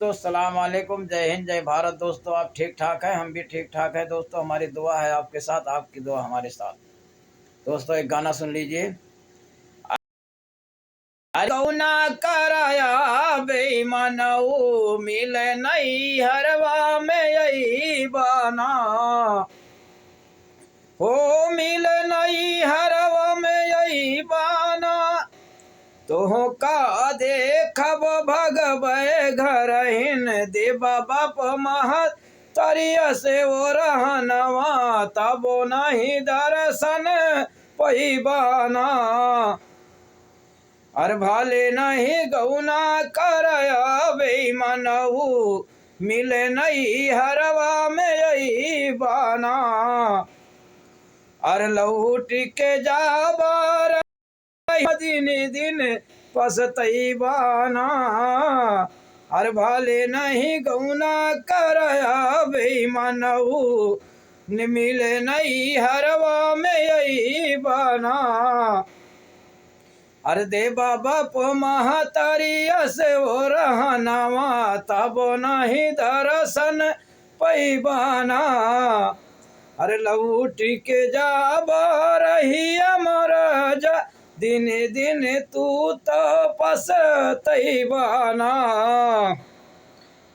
अस्सलाम वालेकुम, जय हिंद, जय भारत। दोस्तों आप ठीक ठाक हैं, हम भी ठीक ठाक है। दोस्तों हमारी दुआ है आपके साथ, आपकी दुआ हमारे साथ। दोस्तों एक गाना सुन लीजिए। कौना कराया बेईमानऊ मिले नहीं हरवा में यही बाना हो, मिले नहीं हरवा में यही बाना तो का देखब भगवे घर हिन देवा बाप महत तरिया से वो रहनवा तबो नहीं दर्शन पैबाना। अर भाले नहीं गौना करया बेईमानऊ मिले नहीं हरवा में यही बाना। अर लौट के जाबार दिन दिन पसतैबाना। हर भाले नहीं गौना करया बेईमानऊ मिले नहीं हरवा में यही बाना। अर देवा बाप महतरिया से वो रहनवा तब नहीं दर्शन पैबाना। अरे लौट के जाबा रही अमर जा दिन दिन तू तो पसतैबाना।